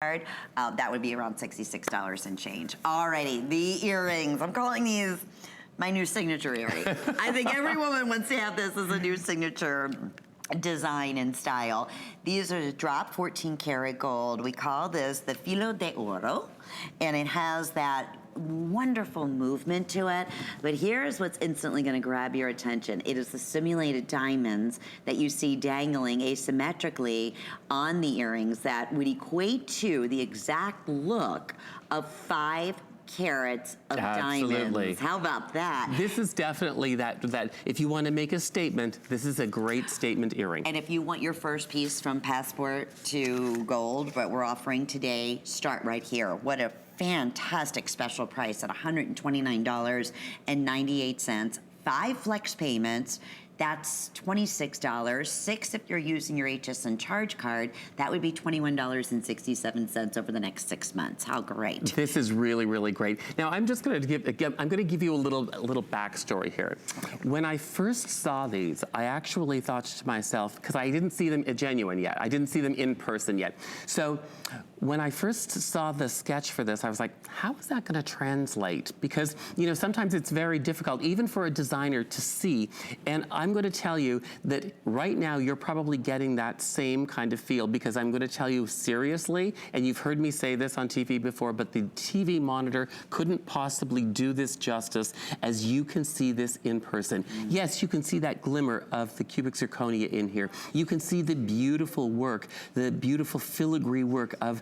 That would be around $66 and change. Alrighty, the earrings. I'm calling these my new signature earring. I think every woman wants to have this as a new signature design and style. These are drop 14 karat gold. We call this the Filo de Oro, and it has that wonderful movement to it. But here's what's instantly going to grab your attention. It is the simulated diamonds that you see dangling asymmetrically on the earrings that would equate to the exact look of 5 carats of diamonds. How about that? This is definitely that if you want to make a statement, this is a great statement earring. And if you want your first piece from passport to gold, what we're offering today, start right here. What a fantastic special price at $129.98. 5 flex payments. That's $26. 6 if you're using your HSN charge card. That would be $21.67 over the next 6 months. How great! This is really, really great. Now I'm just going to give you a little backstory here. When I first saw these, I actually thought to myself, because I didn't see them genuine yet. I didn't see them in person yet. So when I first saw the sketch for this, I was like, how is that going to translate? Because, you know, sometimes it's very difficult, even for a designer to see. And I'm going to tell you that right now you're probably getting that same kind of feel, because I'm going to tell you seriously, and you've heard me say this on TV before, but the TV monitor couldn't possibly do this justice as you can see this in person. Yes, you can see that glimmer of the cubic zirconia in here. You can see the beautiful work, the beautiful filigree work of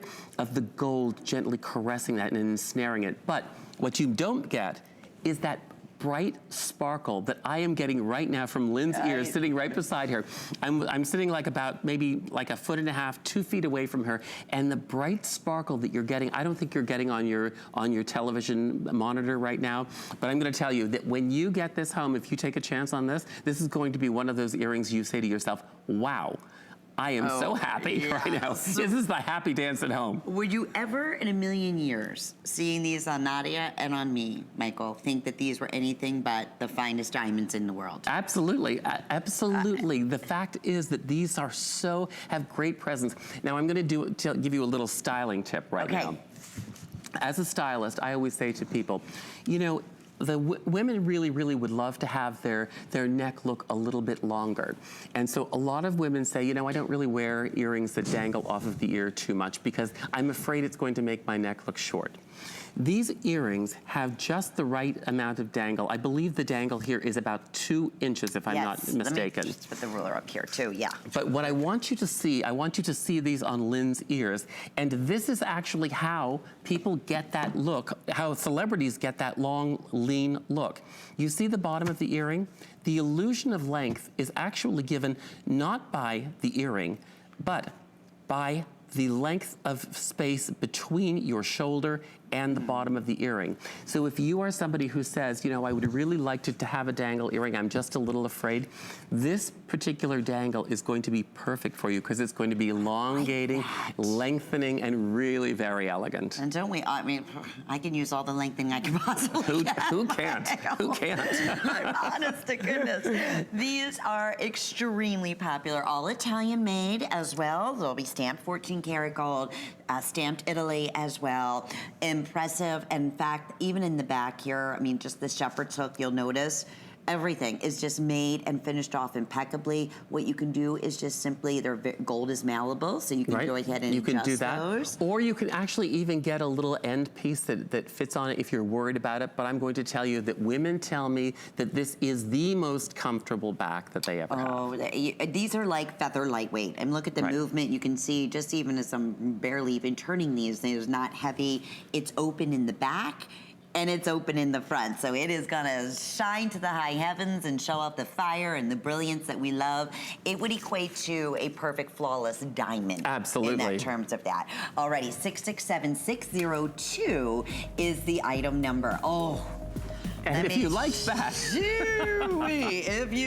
the gold gently caressing that and ensnaring it. But what you don't get is that bright sparkle that I am getting right now from Lynn's ears, sitting right beside her. I'm sitting like about maybe like 1.5 feet, 2 feet away from her, and the bright sparkle that you're getting, I don't think you're getting on your television monitor right now, but I'm going to tell you that when you get this home, if you take a chance on this, this is going to be one of those earrings you say to yourself, wow, I am so happy right now. This is the happy dance at home. Would you ever in a million years, seeing these on Nadia and on me, Michael, think that these were anything but the finest diamonds in the world? Absolutely, absolutely. The fact is that these are have great presence. Now I'm going to give you a little styling tip right now. As a stylist, I always say to people, you know, the women really, really would love to have their neck look a little bit longer. And so a lot of women say, you know, I don't really wear earrings that dangle off of the ear too much because I'm afraid it's going to make my neck look short. These earrings have just the right amount of dangle. I believe the dangle here is about 2 inches, if I'm not mistaken. Let me just put the ruler up here too, But what I want you to see, I want you to see these on Lynn's ears. And this is actually how people get that look, how celebrities get that long, lean look. You see the bottom of the earring? The illusion of length is actually given not by the earring, but by the length of space between your shoulder and the bottom of the earring. So if you are somebody who says, you know, I would really like to have a dangle earring, I'm just a little afraid, this particular dangle is going to be perfect for you because it's going to be elongating, lengthening, and really very elegant. And don't we, I mean, I can use all the lengthening I can possibly get. Who can't? Who can't? Honest to goodness. These are extremely popular, all Italian-made as well. They'll be stamped 14 karat gold, stamped Italy as well. Impressive. In fact, even in the back here, I mean, just the shepherd's hook, you'll notice everything is just made and finished off impeccably. What you can do is just simply, gold is malleable, so you can go ahead and adjust those. Or you can actually even get a little end piece that fits on it if you're worried about it. But I'm going to tell you that women tell me that this is the most comfortable back that they ever have. These are like feather lightweight. And look at the movement. You can see just even as I'm barely even turning these, they're not heavy. It's open in the back and it's open in the front. So it is gonna shine to the high heavens and show off the fire and the brilliance that we love. It would equate to a perfect, flawless diamond. Absolutely. In terms of that. Alrighty, 667602 is the item number. Oh. And if you like that. If you